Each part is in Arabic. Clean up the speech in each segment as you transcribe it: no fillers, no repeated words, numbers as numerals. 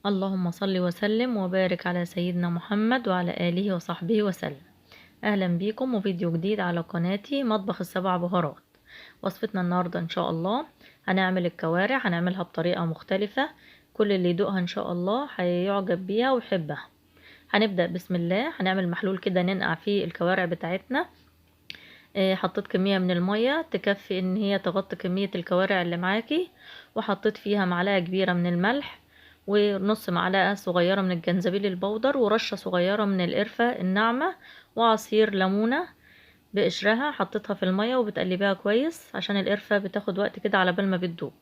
اللهم صل وسلم وبارك على سيدنا محمد وعلى آله وصحبه وسلم. أهلا بيكم وفيديو جديد على قناتي مطبخ السبع بهارات. وصفتنا النهاردة إن شاء الله هنعمل الكوارع، هنعملها بطريقة مختلفة. كل اللي يدوقها إن شاء الله هيعجب بيها ويحبها. هنبدأ بسم الله. هنعمل محلول كده ننقع فيه الكوارع بتاعتنا. حطيت كمية من المية تكفي ان هي تغطي كمية الكوارع اللي معاكي، وحطيت فيها معلقة كبيرة من الملح ونص معلقة صغيرة من الجنزبيل البودر ورشة صغيرة من القرفة الناعمة وعصير ليمونة بقشرها. حطيتها في المية وبتقلبيها كويس عشان القرفة بتاخد وقت كده على بال ما بتدوب.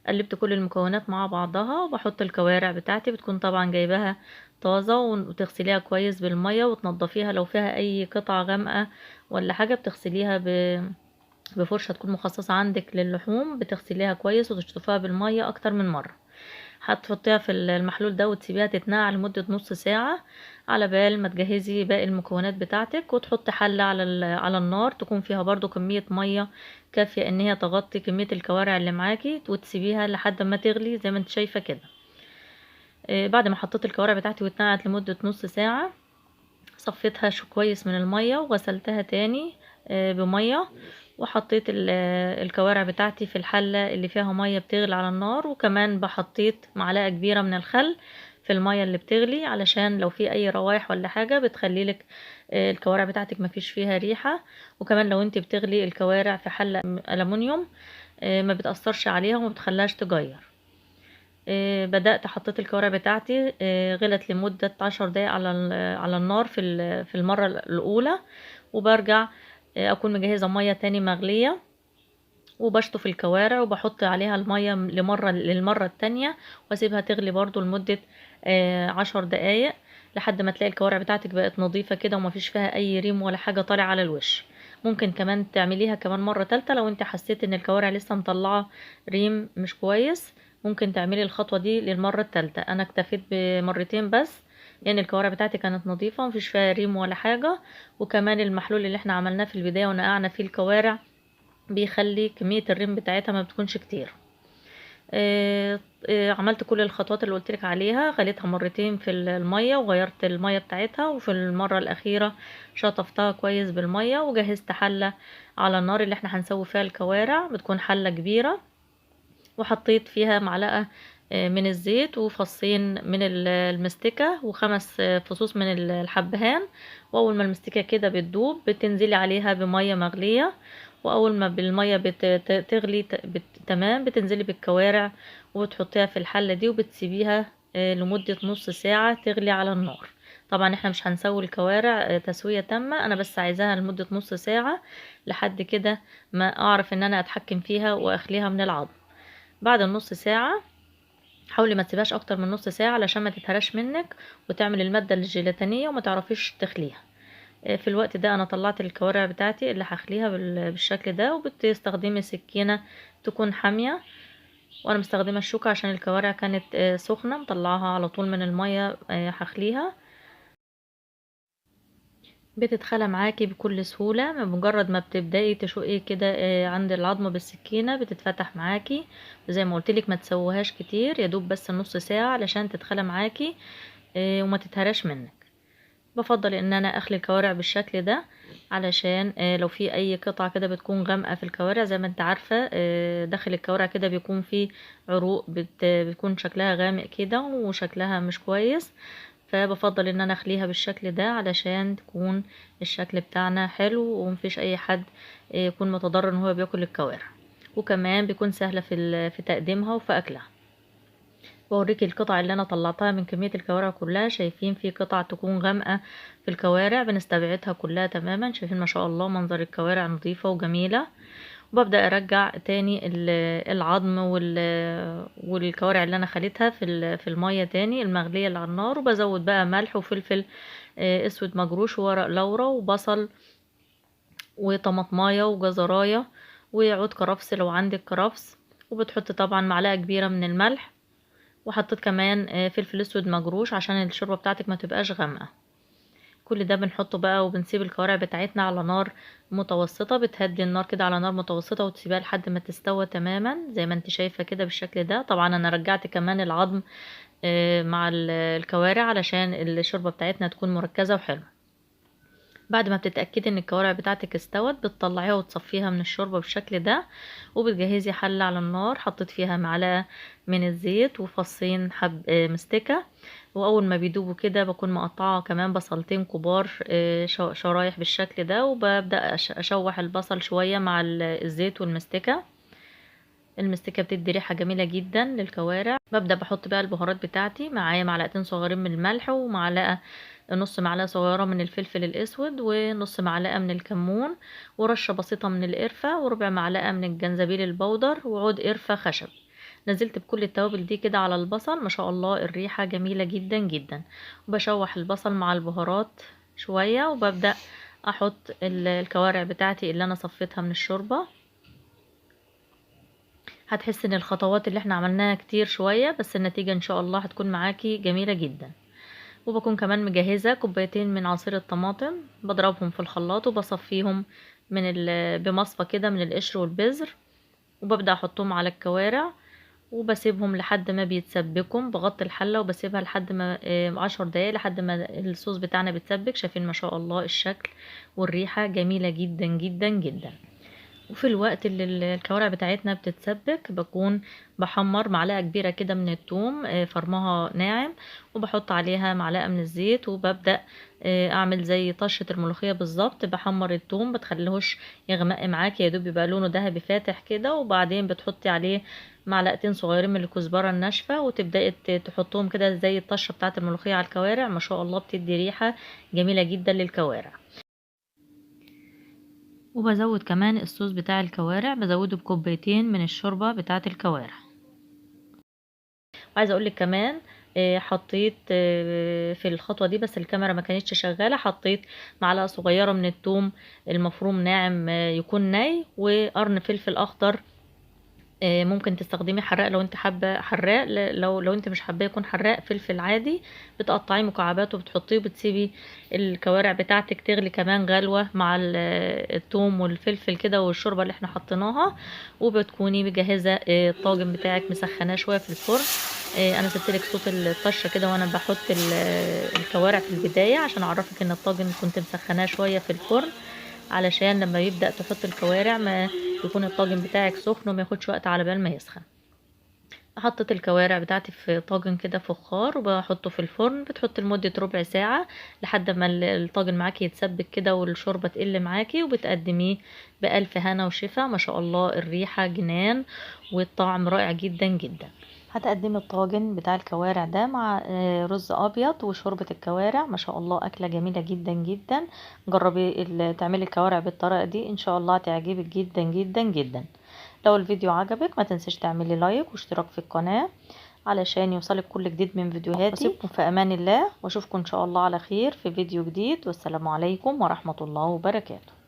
قلبت كل المكونات مع بعضها وبحط الكوارع بتاعتي. بتكون طبعا جايباها طازة وتغسليها كويس بالمية وتنضفيها لو فيها اي قطعة غامقة ولا حاجة بتغسليها بفرشة تكون مخصصة عندك للحوم، بتغسليها كويس وتشطفيها بالمية اكتر من مرة. هتحطيها في المحلول ده وتسيبيها تتنقع لمدة نص ساعة على بال ما تجهزي باقي المكونات بتاعتك. وتحطي حلة على النار تكون فيها برضو كمية مية كافية ان هي تغطي كمية الكوارع اللي معاكي، وتسيبيها لحد ما تغلي زي ما انت شايفة كده. بعد ما حطيت الكوارع بتاعتي واتنقعت لمدة نص ساعة، صفيتها كويس من المية وغسلتها تاني بمية، وحطيت الكوارع بتاعتي في الحلة اللي فيها مية بتغلي على النار. وكمان بحطيت معلقة كبيرة من الخل في المية اللي بتغلي علشان لو في اي روايح ولا حاجة بتخليلك الكوارع بتاعتك مفيش فيها ريحة. وكمان لو انت بتغلي الكوارع في حلة ألمونيوم ما بتأثرش عليها وما بتخليهاش تجير. بدأت حطيت الكوارع بتاعتي غلت لمدة 10 دقايق على النار في المرة الأولى. وبرجع أكون مجهزة مية تاني مغلية وبشطف الكوارع وبحط عليها المية للمرة التانية واسيبها تغلي برضو لمدة 10 دقايق لحد ما تلاقي الكوارع بتاعتك بقت نظيفة كده ومفيش فيها أي ريم ولا حاجة طالعة على الوش. ممكن كمان تعمليها كمان مرة تالتة لو انت حسيت ان الكوارع لسه مطلعة ريم مش كويس. ممكن تعملي الخطوة دي للمرة التالتة. انا اكتفيت بمرتين بس لان الكوارع بتاعتي كانت نظيفة ومفيش فيها ريم ولا حاجة. وكمان المحلول اللي احنا عملناه في البداية ونقعنا فيه الكوارع بيخلي كمية الريم بتاعتها ما بتكونش كتير. عملت كل الخطوات اللي قلتلك عليها. غليتها مرتين في المية وغيرت المية بتاعتها، وفي المرة الأخيرة شطفتها كويس بالمية وجهزت حلة على النار اللي احنا هنسوي فيها الكوارع. بتكون حلة كبيرة وحطيت فيها معلقة من الزيت وفصين من المستكة وخمس فصوص من الحبهان. واول ما المستكة كده بتدوب بتنزلي عليها بمية مغلية، واول ما بالمية بتغلي تمام بتنزلي بالكوارع وبتحطيها في الحلة دي وبتسيبيها لمدة نص ساعة تغلي على النار. طبعا احنا مش هنسوي الكوارع تسوية تامة، انا بس عايزاها لمدة نص ساعة لحد كده ما اعرف ان انا اتحكم فيها واخليها من العظم. بعد النص ساعة حاولي ما تسيبهاش اكتر من نص ساعة علشان ما تتهرش منك وتعمل المادة الجيلاتينية وما تعرفيش تخليها. في الوقت ده انا طلعت الكوارع بتاعتي اللي هخليها بالشكل ده. وبتستخدمي سكينة تكون حامية، وانا مستخدمة الشوكة عشان الكوارع كانت سخنة مطلعها على طول من المية هخليها. بتتخلى معاكي بكل سهولة بمجرد ما بتبدأي تشقي كده عند العظم بالسكينة بتتفتح معاكي. زي ما قلتلك ما تسويهاش كتير، يدوب بس نص ساعة علشان تتخلى معاكي وما تتهرش منك. بفضل ان انا اخلي الكوارع بالشكل ده علشان لو في اي قطعة كده بتكون غامقة في الكوارع زي ما انت عارفة داخل الكوارع كده بيكون في عروق بتكون شكلها غامق كده وشكلها مش كويس. فبفضل ان انا اخليها بالشكل ده علشان تكون الشكل بتاعنا حلو ومفيش اي حد يكون متضرر ان هو بياكل الكوارع. وكمان بيكون سهلة في تقديمها وفي اكلها. بوريكي القطع اللي انا طلعتها من كمية الكوارع كلها. شايفين في قطع تكون غامقة في الكوارع بنستبعدها كلها تماما. شايفين ما شاء الله منظر الكوارع نظيفة وجميلة. وببدأ ارجع تاني العظم والكوارع اللي انا خليتها في المية تاني المغلية اللي على النار. وبزود بقى ملح وفلفل اسود مجروش وورق لورا وبصل وطماطمايه وجزرايه وعود كرفس لو عندك كرفس. وبتحط طبعا معلقة كبيرة من الملح، وحطيت كمان فلفل اسود مجروش عشان الشوربة بتاعتك ما تبقاش غامقة. كل ده بنحطه بقى وبنسيب الكوارع بتاعتنا على نار متوسطة. بتهدي النار كده على نار متوسطة وتسيبها لحد ما تستوى تماما زي ما انت شايفة كده بالشكل ده. طبعا انا رجعت كمان العظم مع الكوارع علشان الشوربة بتاعتنا تكون مركزة وحلوة. بعد ما بتتأكدي ان الكوارع بتاعتك استوت بتطلعيها وتصفيها من الشوربة بالشكل ده، وبتجهزي حلة على النار حطيت فيها معلقة من الزيت وفصين حب مستكة. واول ما بيدوبوا كده بكون مقطعة كمان بصلتين كبار شرايح بالشكل ده، وببدأ اشوح البصل شوية مع الزيت والمستكة. المستكة بتدي ريحة جميلة جدا للكوارع. ببدأ بحط بقى البهارات بتاعتي، معايا معلقتين صغيرين من الملح ومعلقة نص معلقة صغيرة من الفلفل الأسود ونص معلقة من الكمون ورشة بسيطة من القرفة وربع معلقة من الجنزبيل البودر وعود قرفة خشب. نزلت بكل التوابل دي كده على البصل، ما شاء الله الريحة جميلة جدا جدا. وبشوح البصل مع البهارات شوية وببدأ أحط الكوارع بتاعتي اللي أنا صفيتها من الشوربة. هتحس ان الخطوات اللي احنا عملناها كتير شوية، بس النتيجة ان شاء الله هتكون معاكي جميلة جدا. وبكون كمان مجهزة كوبايتين من عصير الطماطم بضربهم في الخلاط وبصفيهم بمصفى كده من القشر والبذر، وببدأ احطهم على الكوارع وبسيبهم لحد ما بيتسبكوا. بغطي الحلة وبسيبها لحد ما 10 دقايق لحد ما الصوص بتاعنا بيتسبك. شايفين ما شاء الله الشكل والريحة جميلة جدا جدا جدا. وفي الوقت اللي الكوارع بتاعتنا بتتسبك بكون بحمر معلقة كبيرة كده من الثوم فرمها ناعم، وبحط عليها معلقة من الزيت وببدأ اعمل زي طشة الملوخية بالظبط. بحمر الثوم بتخليهوش يغمق معاكي، يدوب يبقى لونه ذهبي فاتح كده، وبعدين بتحطي عليه معلقتين صغيرين من الكزبرة الناشفة وتبدأي تحطهم كده زي الطشة بتاعة الملوخية على الكوارع. ما شاء الله بتدي ريحة جميلة جدا للكوارع. وبزود كمان الصوص بتاع الكوارع، بزوده بكوبايتين من الشوربة بتاعة الكوارع. وعايزة اقولك كمان حطيت في الخطوة دي بس الكاميرا ما كانتش شغالة، حطيت معلقة صغيرة من الثوم المفروم ناعم يكون ني، وقرن فلفل اخضر ممكن تستخدمي حراق لو انت حابه حراق، لو انت مش حابه يكون حراق فلفل عادي بتقطعيه مكعبات وبتحطيه وبتسيبي الكوارع بتاعتك تغلي كمان غلوه مع الثوم والفلفل كده والشوربه اللي احنا حطيناها، وبتكوني مجهزه الطاجن بتاعك مسخناه شويه في الفرن. انا سبتلك صوت الطشه كده وانا بحط الكوارع في البدايه عشان اعرفك ان الطاجن كنت مسخناه شويه في الفرن، علشان لما يبدأ تحط الكوارع ما يكون الطاجن بتاعك سخن وما ياخدش وقت على بال ما يسخن. حطيت الكوارع بتاعتي في طاجن كده فخار وبحطه في الفرن. بتحط لمدة ربع ساعة لحد ما الطاجن معاكي يتسبك كده والشوربة تقل معاكي، وبتقدميه بألف هنا وشفا. ما شاء الله الريحة جنان والطعم رائع جدا جدا. هتقدمي الطاجن بتاع الكوارع ده مع رز ابيض وشوربة الكوارع. ما شاء الله اكلة جميلة جدا جدا. جربي تعملي الكوارع بالطريقة دي ان شاء الله هتعجبك جدا جدا جدا. لو الفيديو عجبك ما تنسيش تعملي لايك واشتراك في القناة علشان يوصلك كل جديد من فيديوهاتي. واسيبكم في امان الله واشوفكم ان شاء الله على خير في فيديو جديد، والسلام عليكم ورحمة الله وبركاته.